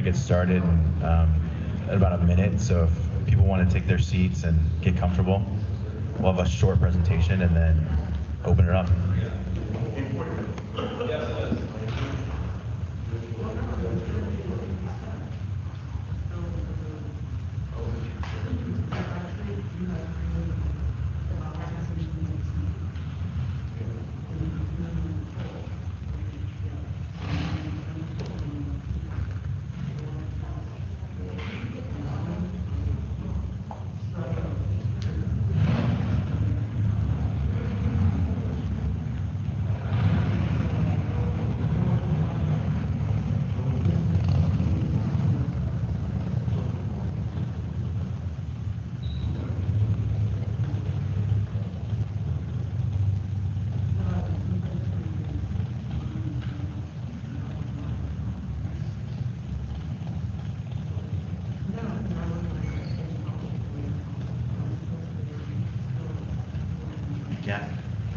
get started in about a minute, so if people want to take their seats and get comfortable, we'll have a short presentation and then open it up. Yeah.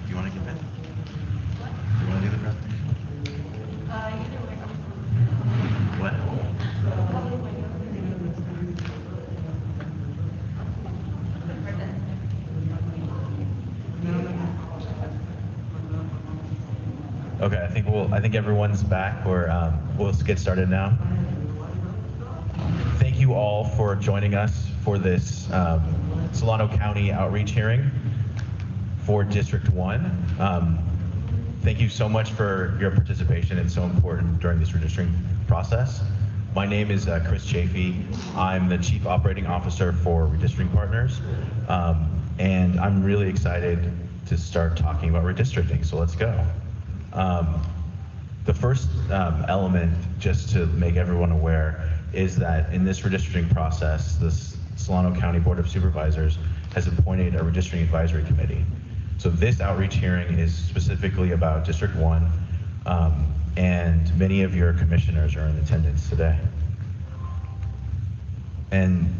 Do you want to give it? Do you want to do the presentation? Either way. What? Okay, I think everyone's back. We'll get started now. Thank you all for joining us for this Solano County outreach hearing for District 1. Thank you so much for your participation. It's so important during this redistricting process. My name is Chris Chafee. I'm the Chief Operating Officer for Redistricting Partners, and I'm really excited to start talking about redistricting, so let's go. The first element, just to make everyone aware, is that in this redistricting process, the Solano County Board of Supervisors has appointed a redistricting advisory committee. So this outreach hearing is specifically about District 1, and many of your commissioners are in attendance today. And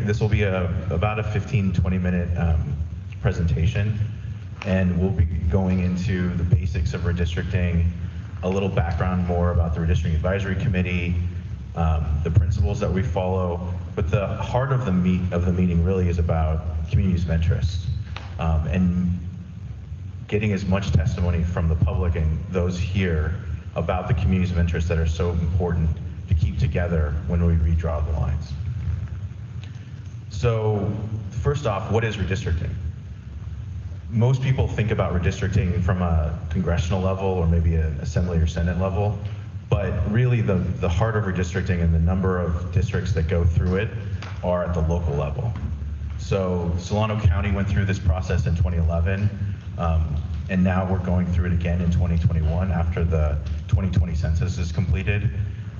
this will be about a 15-20 minute presentation, and we'll be going into the basics of redistricting, a little background more about the Redistricting Advisory Committee, the principles that we follow, but the heart of the meeting really is about communities of interest, and getting as much testimony from the public and those here about the communities of interest that are so important to keep together when we redraw the lines. So first off, what is redistricting? Most people think about redistricting from a congressional level or maybe an assembly or senate level, but really the heart of redistricting and the number of districts that go through it are at the local level. So Solano County went through this process in 2011, and now we're going through it again in 2021 after the 2020 census is completed.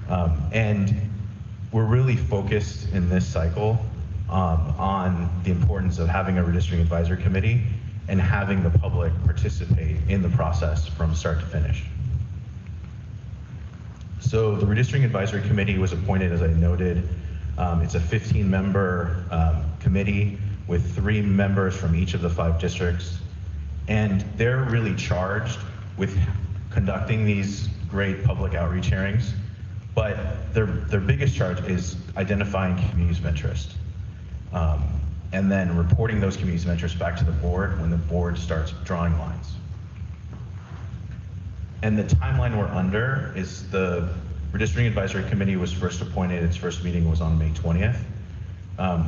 And we're really focused in this cycle on the importance of having a redistricting advisory committee and having the public participate in the process from start to finish. So the Redistricting Advisory Committee was appointed, as I noted. It's a 15-member committee with 3 members from each of the 5 districts. And they're really charged with conducting these great public outreach hearings, but their biggest charge is identifying communities of interest, and then reporting those communities of interest back to the board when the board starts drawing lines. And the timeline we're under is the Redistricting Advisory Committee was first appointed. Its first meeting was on May 20th.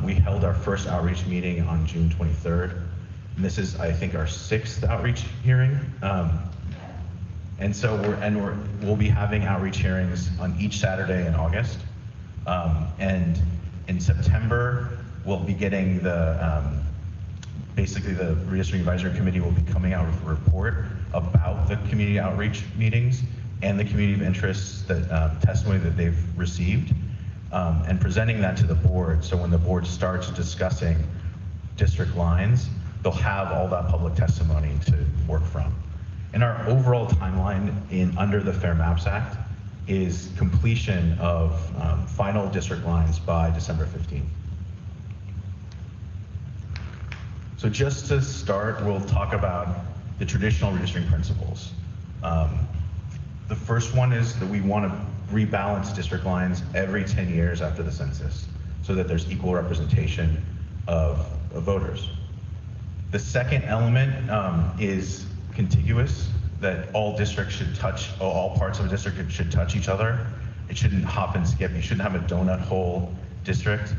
We held our first outreach meeting on June 23rd. And this is, I think, our 6th outreach hearing. And so we'll be having outreach hearings on each Saturday in August. And in September, we'll be getting basically the Redistricting Advisory Committee will be coming out with a report about the community outreach meetings and the community of interest testimony that they've received, and presenting that to the board. So when the board starts discussing district lines, they'll have all that public testimony to work from. And our overall timeline under the Fair Maps Act is completion of final district lines by December 15th. So just to start, we'll talk about the traditional redistricting principles. The first one is that we want to rebalance district lines every 10 years after the census so that there's equal representation of voters. The second element is contiguous, that all districts should touch, all parts of a district should touch each other. It shouldn't hop and skip. You shouldn't have a donut hole district.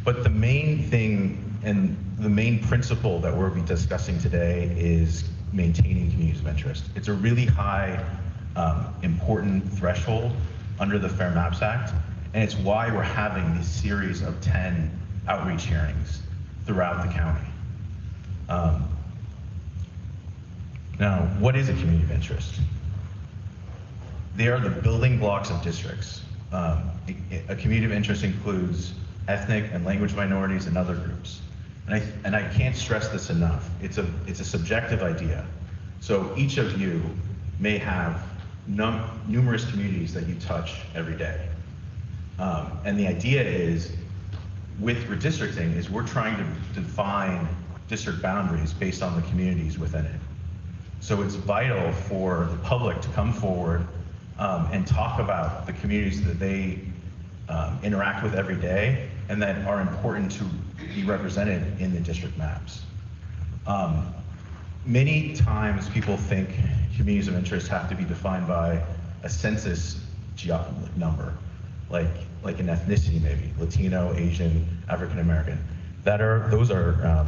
But the main thing and the main principle that we'll be discussing today is maintaining communities of interest. It's a really high, important threshold under the Fair Maps Act, and it's why we're having this series of 10 outreach hearings throughout the county. Now, what is a community of interest? They are the building blocks of districts. A community of interest includes ethnic and language minorities and other groups. And I can't stress this enough. It's a subjective idea. So each of you may have numerous communities that you touch every day. And the idea is, with redistricting, is we're trying to define district boundaries based on the communities within it. So it's vital for the public to come forward and talk about the communities that they interact with every day and that are important to be represented in the district maps. Many times people think communities of interest have to be defined by a census number, like an ethnicity maybe, Latino, Asian, African American. Those are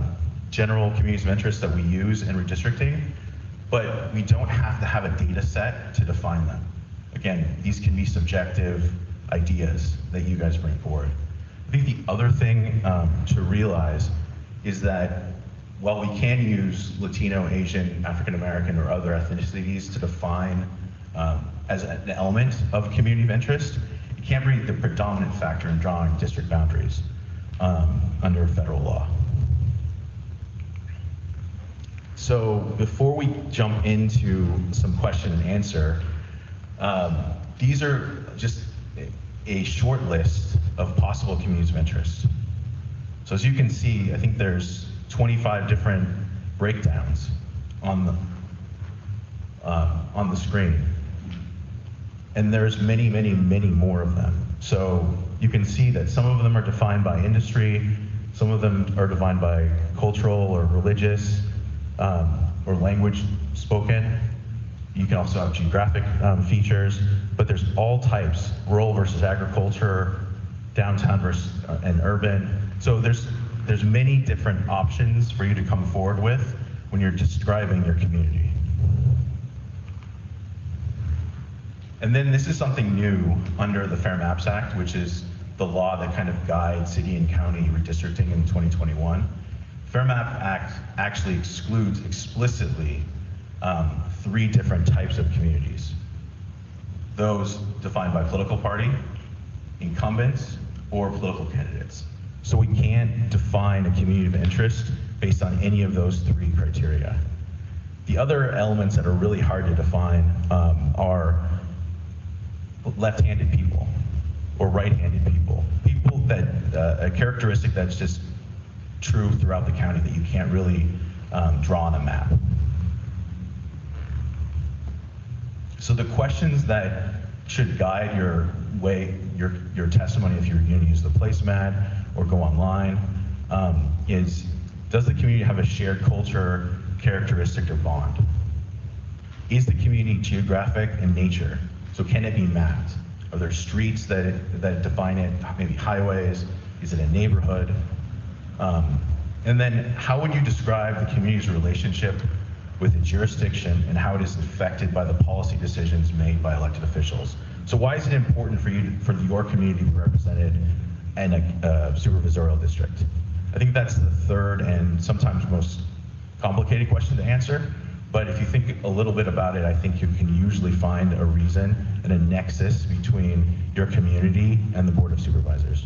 general communities of interest that we use in redistricting, but we don't have to have a data set to define them. Again, these can be subjective ideas that you guys bring forward. I think the other thing to realize is that while we can use Latino, Asian, African American, or other ethnicities to define as an element of community of interest, it can't be the predominant factor in drawing district boundaries under federal law. So before we jump into some question and answer, these are just a short list of possible communities of interest. So as you can see, I think there's 25 different breakdowns on the screen. And there's many, many, many more of them. So you can see that some of them are defined by industry, some of them are defined by cultural or religious, or language spoken. You can also have geographic features, but there's all types, rural versus agriculture, downtown versus and urban. So there's many different options for you to come forward with when you're describing your community. And then this is something new under the Fair Maps Act, which is the law that kind of guides city and county redistricting in 2021. Fair Map Act actually excludes explicitly 3 different types of communities. Those defined by political party, incumbents, or political candidates. So we can't define a community of interest based on any of those 3 criteria. The other elements that are really hard to define are left-handed people or right-handed people. People that, a characteristic that's just true throughout the county that you can't really draw on a map. So the questions that should guide your testimony if you're going to use the placemat or go online is, does the community have a shared culture, characteristic, or bond? Is the community geographic in nature? So can it be mapped? Are there streets that define it, maybe highways? Is it a neighborhood? And then how would you describe the community's relationship with the jurisdiction and how it is affected by the policy decisions made by elected officials? So why is it important for your community to be represented in a supervisorial district? I think that's the third and sometimes most complicated question to answer. But if you think a little bit about it, I think you can usually find a reason and a nexus between your community and the Board of Supervisors.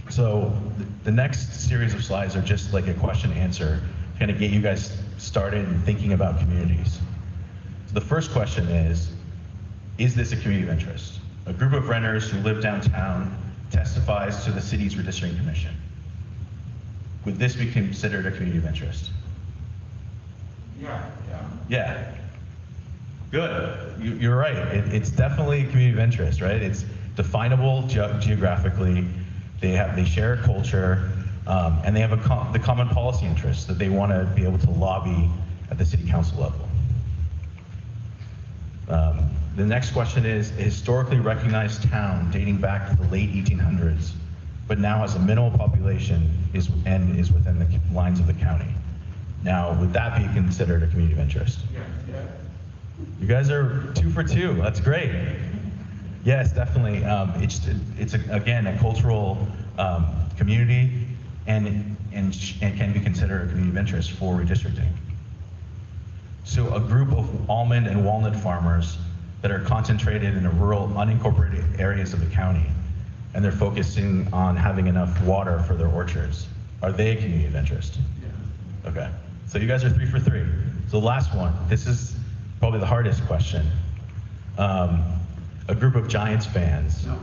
So the next series of slides are just like a question answer, kind of get you guys started in thinking about communities. So the first question is this a community of interest? A group of renters who live downtown testifies to the city's redistricting commission. Would this be considered a community of interest? Yeah. Yeah. Good. You're right. It's definitely a community of interest, right? It's definable geographically. They share a culture, and they have the common policy interests that they want to be able to lobby at the city council level. The next question is, a historically recognized town dating back to the late 1800s, but now has a minimal population and is within the lines of the county. Now, would that be considered a community of interest? Yeah. You guys are 2 for 2. That's great. Yes, definitely. It's again a cultural community, and can be considered a community of interest for redistricting. So a group of almond and walnut farmers that are concentrated in the rural, unincorporated areas of the county, and they're focusing on having enough water for their orchards. Are they a community of interest? Yeah. Okay. So you guys are 3 for 3. So the last one. This is probably the hardest question. A group of Giants fans. No.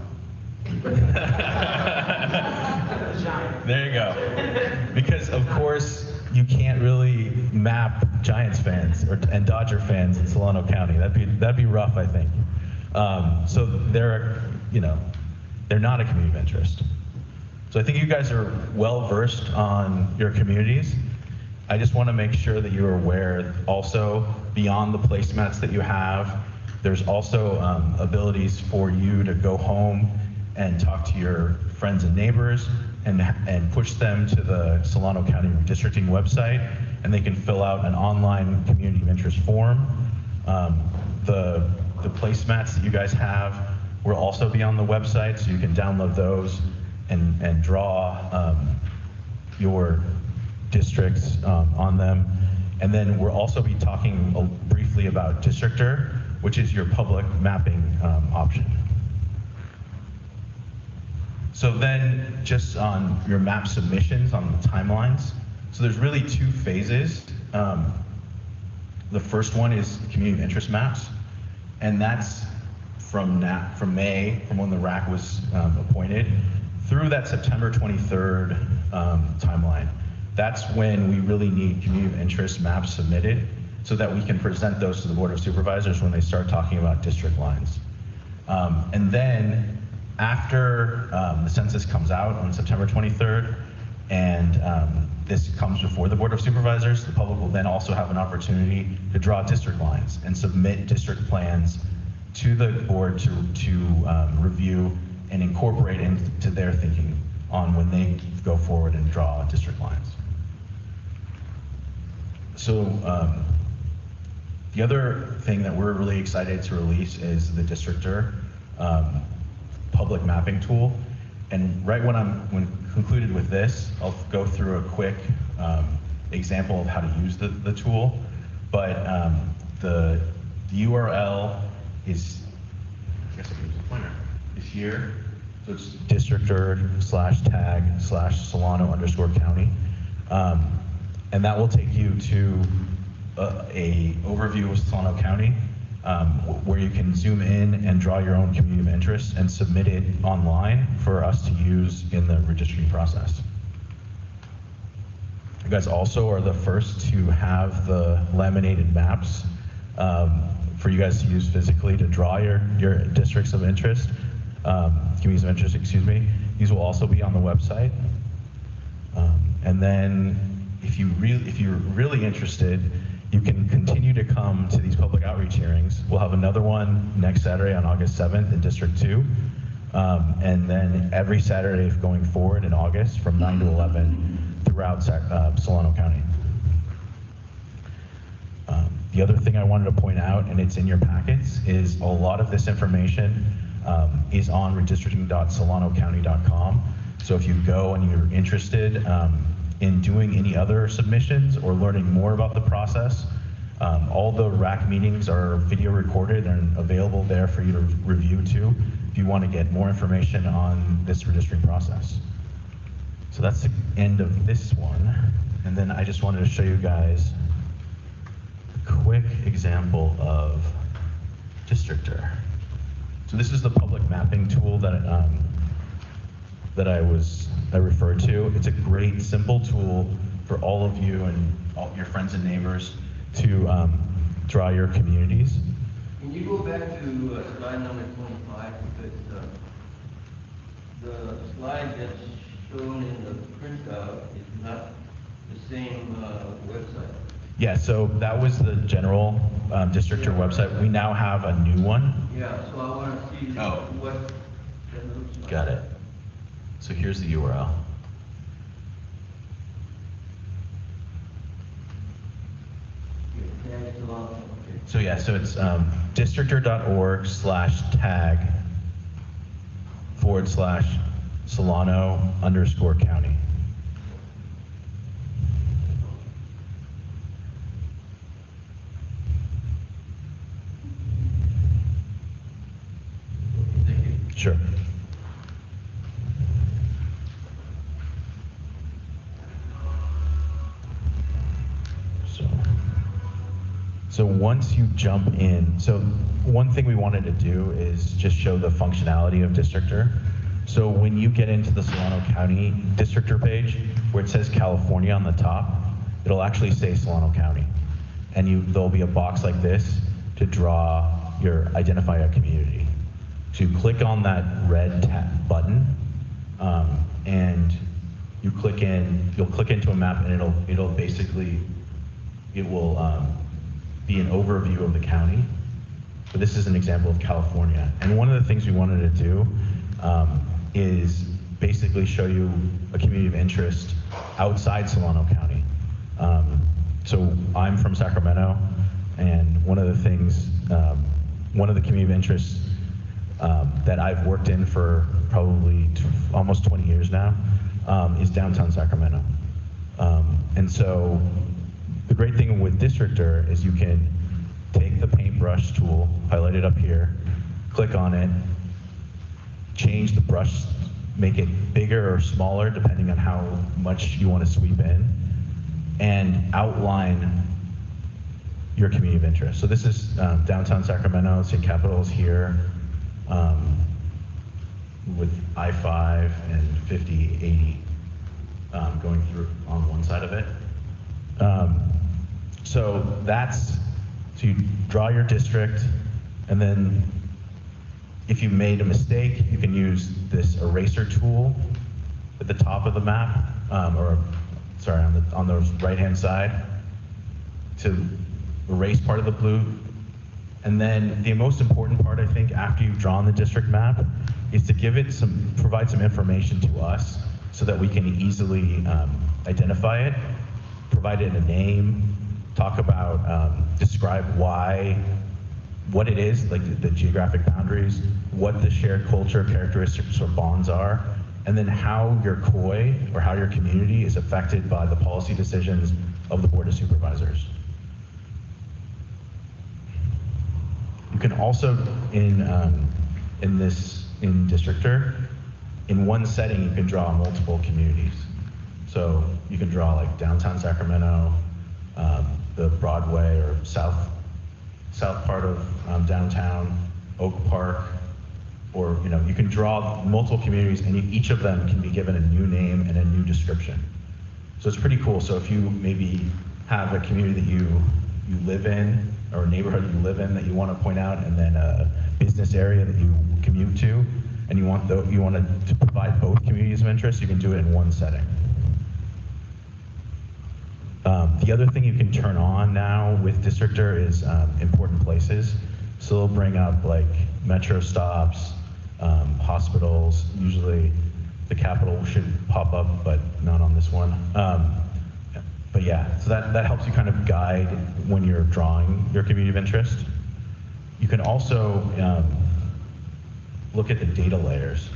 There you go. Because of course you can't really map Giants fans and Dodger fans in Solano County. That'd be rough, I think. So they're not a community of interest. So I think you guys are well versed on your communities. I just want to make sure that you're aware also, beyond the placemats that you have, there's also abilities for you to go home and talk to your friends and neighbors and push them to the Solano County Redistricting website, and they can fill out an online community of interest form. The placemats that you guys have will also be on the website, so you can download those and draw your districts on them. And then we'll also be talking briefly about Districtor, which is your public mapping option. So then just on your map submissions, on the timelines, so there's really 2 phases. The first one is community of interest maps, and that's from May, from when the RAC was appointed, through that September 23rd timeline. That's when we really need community of interest maps submitted so that we can present those to the Board of Supervisors when they start talking about district lines. And then after the census comes out on September 23rd, and this comes before the Board of Supervisors, the public will then also have an opportunity to draw district lines and submit district plans to the board to review and incorporate into their thinking on when they go forward and draw district lines. So the other thing that we're really excited to release is the Districtor public mapping tool. And right when concluded with this, I'll go through a quick example of how to use the tool. But the URL is, I guess I can use the pointer, is here. So it's districtor/tag/Solano_county. And that will take you to a overview of Solano County, where you can zoom in and draw your own community of interest and submit it online for us to use in the redistricting process. You guys also are the first to have the laminated maps for you guys to use physically to draw your districts of interest, communities of interest, excuse me. These will also be on the website. And then if you're really interested, you can continue to come to these public outreach hearings. We'll have another one next Saturday on August 7th in District 2. And then every Saturday going forward in August from 9 to 11 throughout Solano County. The other thing I wanted to point out, and it's in your packets, is a lot of this information is on redistricting.solanocounty.com. So if you go and you're interested in doing any other submissions or learning more about the process, all the RAC meetings are video recorded and available there for you to review too, if you want to get more information on this redistricting process. So that's the end of this one. And then I just wanted to show you guys a quick example of Districtor. So this is the public mapping tool that I referred to. It's a great, simple tool for all of you and all your friends and neighbors to draw your communities. Can you go back to slide number 25, because the slide that's shown in the printout is not the same website. Yeah, so that was the general districtor website. We now have a new one. Yeah, so I want to see what that looks like. Got it. So here's the URL. Yeah, it's a lot. Okay. So yeah, so it's districtor.org/tag/Solano_county. Thank you. Sure. So once you jump in, so one thing we wanted to do is just show the functionality of Districtor. So when you get into the Solano County Districtor page, where it says California on the top, it'll actually say Solano County. And there'll be a box like this to identify a community. So you click on that red button, and you'll click into a map, and it'll basically, it will be an overview of the county. But this is an example of California. And one of the things we wanted to do is basically show you a community of interest outside Solano County. So I'm from Sacramento, and one of the things, one of the community of interests that I've worked in for probably almost 20 years now is downtown Sacramento. And so the great thing with Districtor is you can take the paintbrush tool, highlight it up here, click on it, change the brush, make it bigger or smaller depending on how much you want to sweep in, and outline your community of interest. So this is downtown Sacramento. State Capitol is here with I-5 and 5080 going through on one side of it. So you draw your district, and then if you made a mistake, you can use this eraser tool at the top of the map, on the right-hand side, to erase part of the blue. And then the most important part, I think, after you've drawn the district map, is to provide some information to us so that we can easily identify it, provide it a name, talk about, describe what it is, like the geographic boundaries, what the shared culture, characteristics, or bonds are, and then how your COI, or how your community, is affected by the policy decisions of the Board of Supervisors. You can also, in Districtor, in one setting, you can draw multiple communities. So you can draw like downtown Sacramento, the Broadway or south part of downtown, Oak Park, or you can draw multiple communities, and each of them can be given a new name and a new description. So it's pretty cool. So if you maybe have a community that you live in, or a neighborhood you live in that you want to point out, and then a business area that you commute to, and you want to provide both communities of interest, you can do it in one setting. The other thing you can turn on now with Districtor is important places. So they'll bring up like metro stops, hospitals. Usually the Capitol should pop up, but not on this one. But yeah, so that helps you kind of guide when you're drawing your community of interest. You can also look at the data layers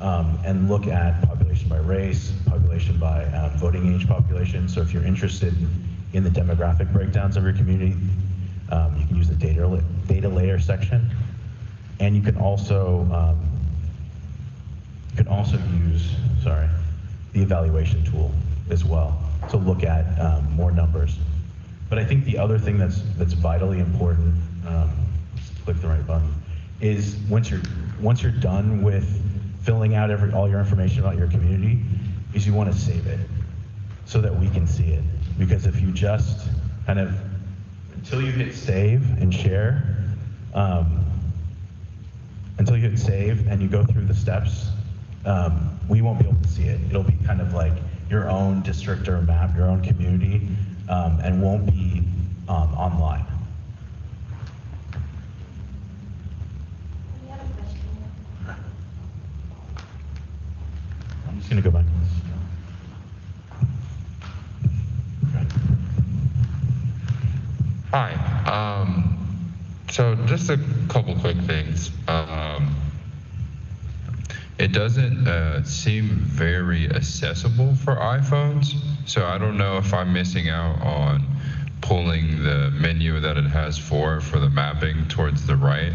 and look at population by race, population by voting age population. So if you're interested in the demographic breakdowns of your community, you can use the data layer section. And you can also use the evaluation tool as well to look at more numbers. But I think the other thing that's vitally important, click the right button, is once you're done with filling out all your information about your community, is you want to save it so that we can see it. Because if you just kind of, until you hit save and share, until you hit save and you go through the steps, we won't be able to see it. It'll be kind of like your own district or map, your own community, and won't be online. Any other questions? I'm just gonna go back to this. Hi. So just a couple quick things. It doesn't seem very accessible for iPhones, so I don't know if I'm missing out on pulling the menu that it has for the mapping towards the right,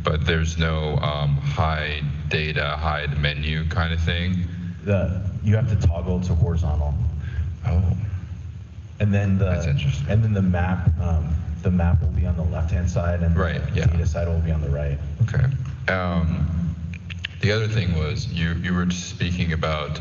but there's no hide data, hide menu kind of thing. You have to toggle to horizontal. Oh. And then That's interesting. And then the map will be on the left-hand side, and Right, the yeah. data side will be on the right. Okay. The other thing was you were speaking about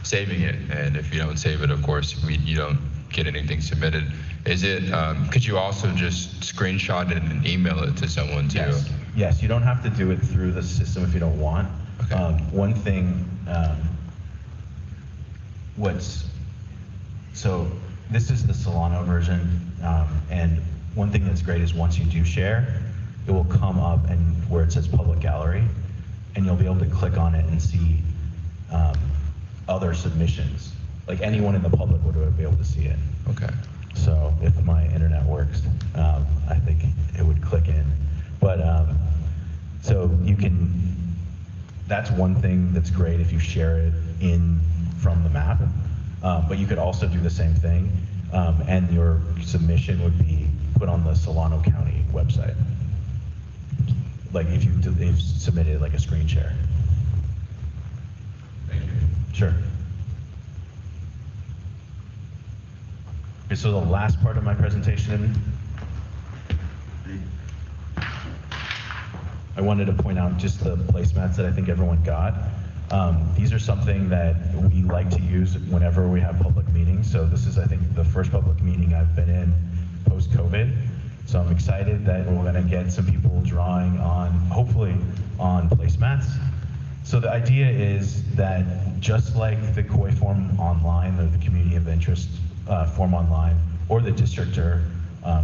saving it, and if you don't save it, of course, you don't get anything submitted. Is it? Could you also just screenshot it and email it to someone too? Yes. Yes. You don't have to do it through the system if you don't want. Okay. One thing. So this is the Solano version, and one thing that's great is once you do share, it will come up and where it says public gallery, and you'll be able to click on it and see other submissions. Like anyone in the public would be able to see it. Okay. So if my internet works, I think it would click in. But so you can. That's one thing that's great if you share it in from the map. But you could also do the same thing, and your submission would be put on the Solano County website. Like if you've submitted like a screen share. Thank you. Sure. Okay, so the last part of my presentation, I wanted to point out just the placemats that I think everyone got. These are something that we like to use whenever we have public meetings. So this is, I think, the first public meeting I've been in post-COVID. So I'm excited that we're going to get some people drawing on, hopefully, on placemats. So the idea is that just like the COI form online, or the community of interest form online, or the districtor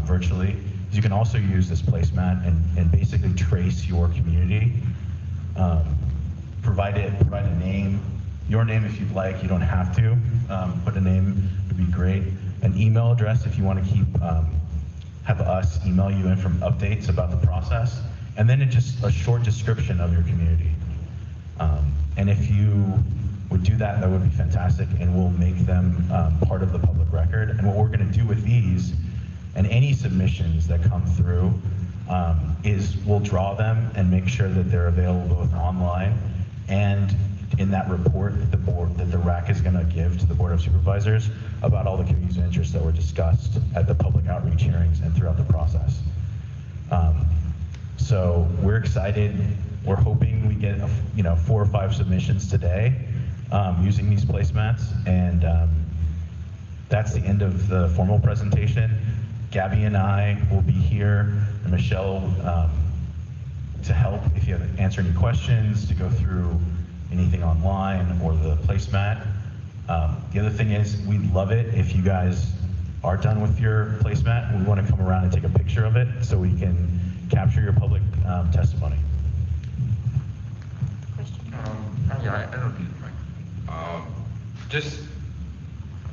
virtually, you can also use this placemat and basically trace your community. Provide a name, your name if you'd like. You don't have to. Put a name would be great. An email address if you want to keep have us email you in from updates about the process, and then just a short description of your community. And if you would do that, that would be fantastic, and we'll make them part of the public record. And what we're going to do with these and any submissions that come through is we'll draw them and make sure that they're available both online and in that report that the RAC is going to give to the Board of Supervisors about all the communities of interest that were discussed at the public outreach hearings and throughout the process. So we're excited. We're hoping we get 4 or 5 submissions today using these placemats, and that's the end of the formal presentation. Gabby and I will be here, and Michelle to help if you have answer any questions, to go through anything online or the placemat. The other thing is, we'd love it if you guys are done with your placemat. We want to come around and take a picture of it so we can capture your public testimony. Yeah, I don't need a mic.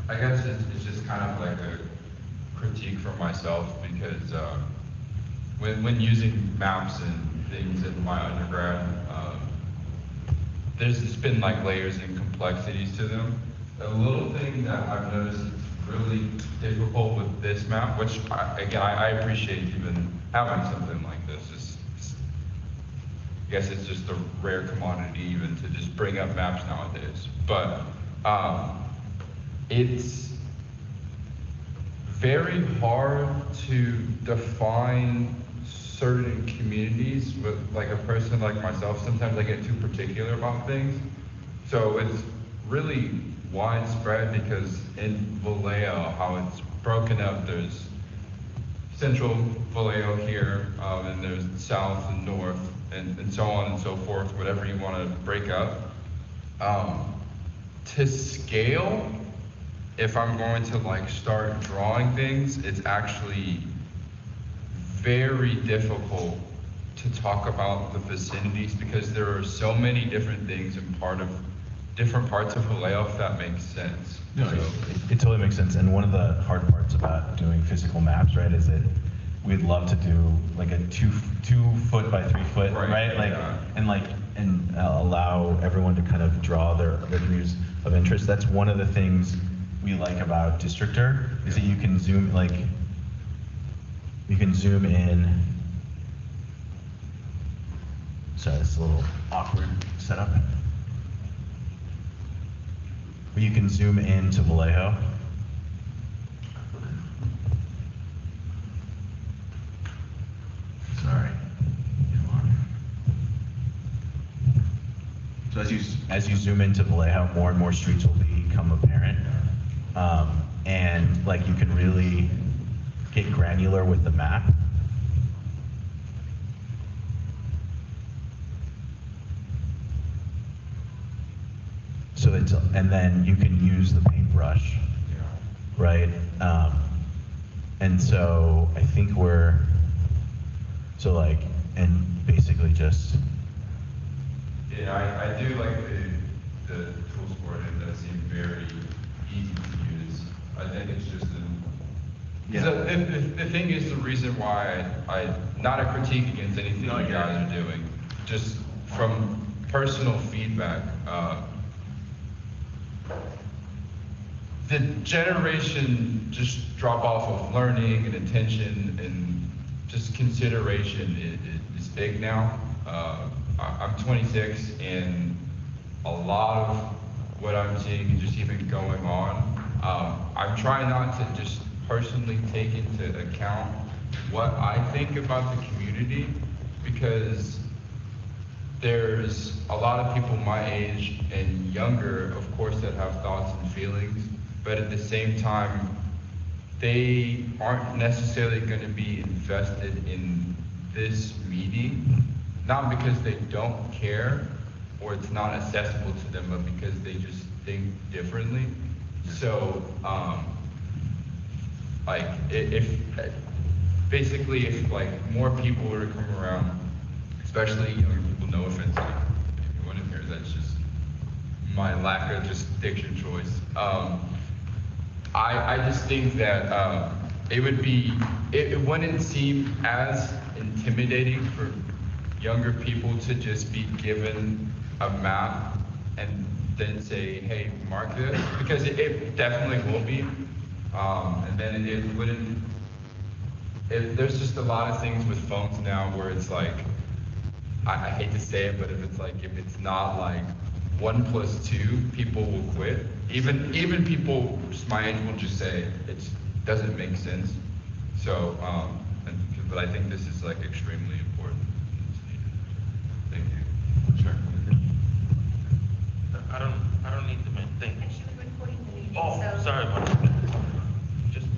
I guess it's just kind of like a critique for myself, because when using maps and things in my undergrad, there's just been like layers and complexities to them. A little thing that I've noticed is really difficult with this map, which I appreciate even having something like this. I guess it's just a rare commodity even to just bring up maps nowadays. But it's very hard to define certain communities with, like, a person like myself. Sometimes I get too particular about things. So it's really widespread, because in Vallejo, how it's broken up, there's central Vallejo here, and there's south and north, and so on and so forth, whatever you want to break up. To scale, if I'm going to like start drawing things, it's actually very difficult to talk about the vicinities because there are so many different things in different parts of Vallejo, if that makes sense. No, So, it totally makes sense. And one of the hard parts about doing physical maps, right, is that we'd love to do like a 2 foot by 3 foot, right? Like, yeah. and allow everyone to kind of draw their communities of interest. That's one of the things we like about Districtor is that you can zoom in. Sorry, it's a little awkward setup. But you can zoom in to Vallejo. Sorry. So as you zoom into Vallejo, more and more streets will become apparent, and like you can really get granular with the map. So and then you can use the paintbrush, right? And so I think and basically just. Yeah, I do like the tools for it. It does seem very easy to use. I think it's just the thing is the reason why I not a critique against anything you guys are doing, just from personal feedback. The generation just drop off of learning and attention and just consideration is big now. I'm 26 and a lot of what I'm seeing is just even going on. I'm trying not to just personally take into account what I think about the community because there's a lot of people my age and younger, of course, that have thoughts and feelings, but at the same time, they aren't necessarily going to be invested in this meeting, not because they don't care or it's not accessible to them, but because they just think differently. So, like, if more people were to come around, especially younger people, no offense to anyone in here, that's just my lack of just diction choice. I just think that it wouldn't seem as intimidating for younger people to just be given a map and then say, hey, mark this, because it definitely will be. And then it wouldn't, there's just a lot of things with phones now where it's like, I hate to say it, but if it's not like 1 + 2, people will quit. Even people my age will just say it doesn't make sense. So, but I think this is like extremely important. Thank you. Sure. I don't need the main thing. And she was recording the meeting, Oh, so. sorry about that. Just,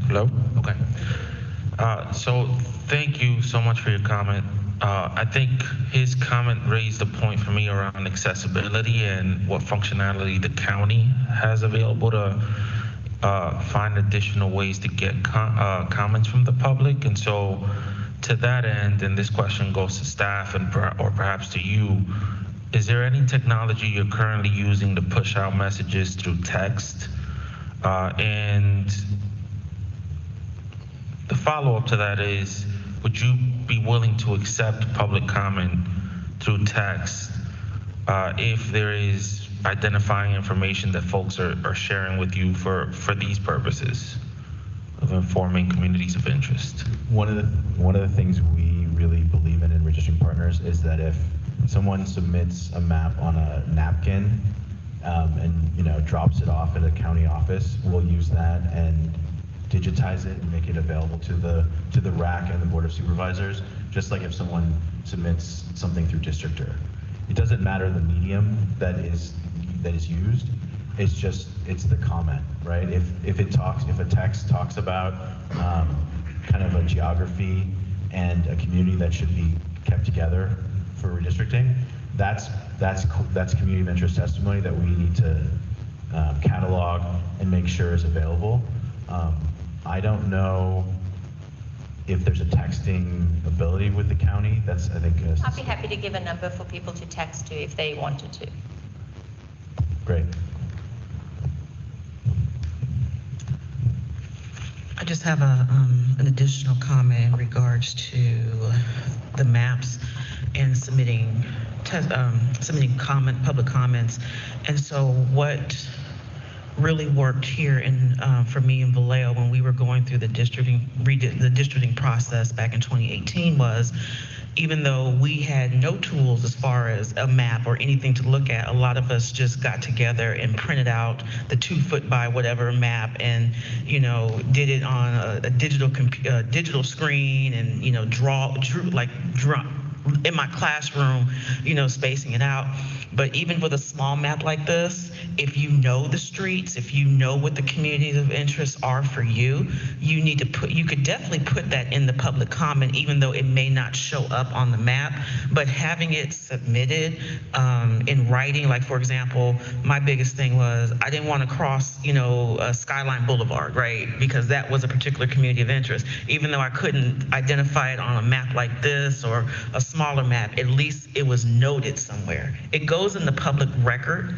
hello? Okay. So thank you so much for your comment. I think his comment raised a point for me around accessibility and what functionality the county has available to find additional ways to get comments from the public. And so to that end, and this question goes to staff and or perhaps to you, is there any technology you're currently using to push out messages through text? And the follow-up to that is, would you be willing to accept public comment through text if there is identifying information that folks are sharing with you for these purposes of informing communities of interest? One of the things we really believe in Registering Partners is that if someone submits a map on a napkin and drops it off at a county office, we'll use that and digitize it and make it available to the RAC and the Board of Supervisors, just like if someone submits something through Districtor. It doesn't matter the medium that is used. it's the comment, right? If a text talks about kind of a geography and a community that should be kept together for redistricting, that's community of interest testimony that we need to catalog and make sure is available. I don't know if there's a texting ability with the county. That's, I think, I'd be happy to give a number for people to text to if they wanted to. great. I just have an additional comment in regards to the maps and submitting public comments. And so what really worked here for me in Vallejo when we were going through the districting process back in 2018 was, even though we had no tools as far as a map or anything to look at, a lot of us just got together and printed out the 2 foot by whatever map and, did it on a digital screen and, drew in my classroom, spacing it out. But even with a small map like this, if you know the streets, if you know what the communities of interest are for you, you could definitely put that in the public comment, even though it may not show up on the map. But having it submitted in writing, like for example, my biggest thing was I didn't want to cross, Skyline Boulevard, right? Because that was a particular community of interest. Even though I couldn't identify it on a map like this or a smaller map, at least it was noted somewhere. It goes in the public record.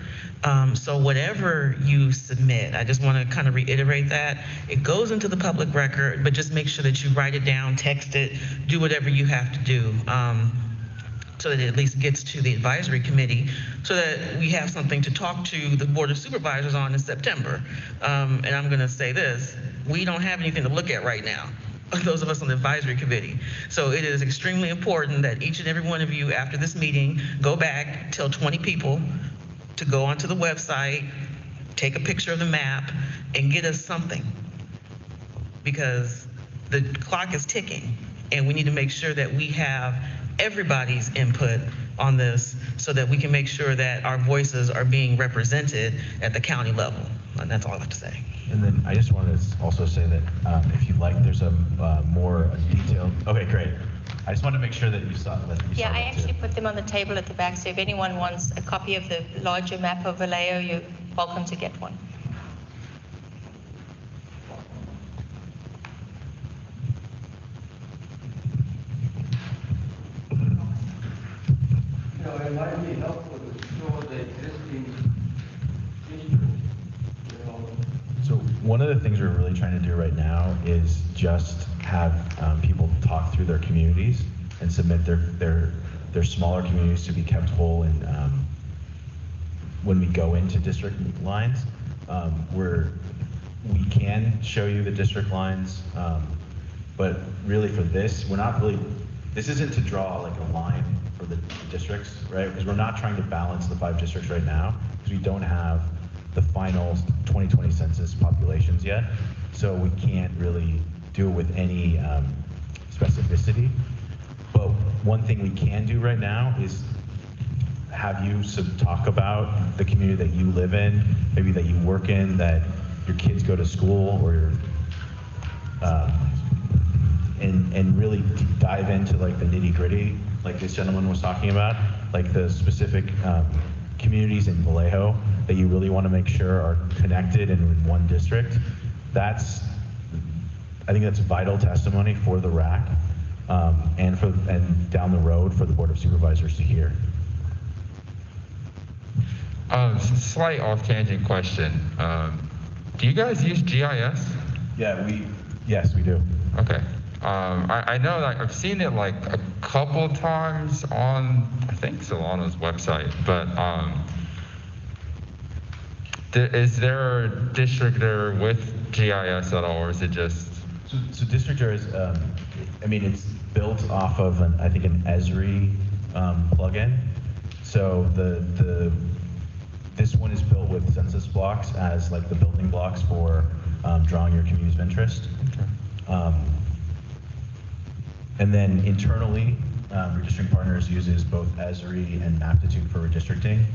So whatever you submit, I just want to kind of reiterate that it goes into the public record, but just make sure that you write it down, text it, do whatever you have to do, so that it at least gets to the advisory committee, so that we have something to talk to the Board of Supervisors on in September. And I'm going to say this, we don't have anything to look at right now, those of us on the advisory committee. So it is extremely important that each and every one of you after this meeting, go back, tell 20 people to go onto the website, take a picture of the map, and get us something. Because the clock is ticking, and we need to make sure that we have everybody's input on this so that we can make sure that our voices are being represented at the county level. And that's all I have to say. And then I just wanted to also say that if you'd like, there's a more detailed. Okay, great. I just wanted to make sure that you saw that. Yeah, I actually put them on the table at the back, so if anyone wants a copy of the larger map of Vallejo, you're welcome to get one. It might be helpful to show the existing district. So one of the things we're really trying to do right now is just have people talk through their communities and submit their smaller communities to be kept whole. And when we go into district lines, we can show you the district lines, but really for this, this isn't to draw like a line for the districts, right? Because we're not trying to balance the 5 districts right now, because we don't have the final 2020 census populations yet. So we can't really do it with any specificity. But one thing we can do right now is have you talk about the community that you live in, maybe that you work in, that your kids go to school, or and really dive into like the nitty gritty, like this gentleman was talking about, like the specific communities in Vallejo that you really want to make sure are connected and in one district. I think that's vital testimony for the RAC, and down the road for the Board of Supervisors to hear. Slight off-tangent question. Do you guys use GIS? Yeah, yes, we do. Okay. I know that I've seen it like a couple times on, I think, Solano's website, but is there a district there with GIS at all, or is it just? So district is, it's built off of an Esri plugin. So this one is built with census blocks as like the building blocks for drawing your communities of interest. Okay. And then internally, Redistricting Partners uses both Esri and Maptitude for redistricting.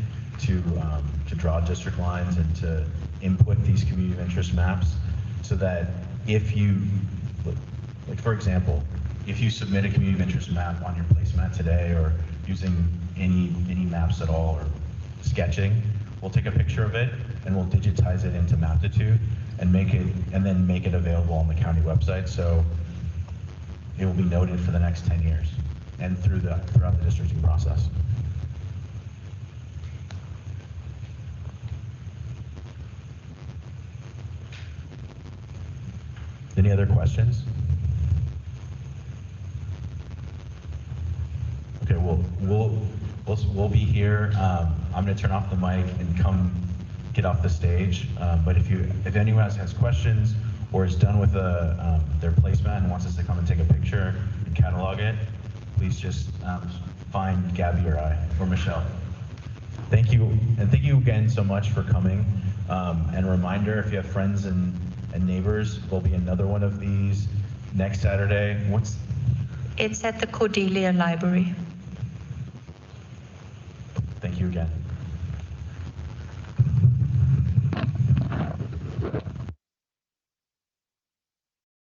to draw district lines and to input these community of interest maps, so that if you, like for example, if you submit a community of interest map on your placemat today, or using any maps at all, or sketching, we'll take a picture of it and we'll digitize it into Maptitude and then make it available on the county website, so it will be noted for the next 10 years and throughout the districting process. Any other questions? Okay, we'll be here. I'm going to turn off the mic and come get off the stage. But if anyone else has questions or is done with their placemat and wants us to come and take a picture and catalog it, please just find Gabby or I or Michelle. Thank you, and thank you again so much for coming. And a reminder, if you have friends and neighbors, there'll be another one of these next Saturday. It's at the Cordelia Library. Thank you again.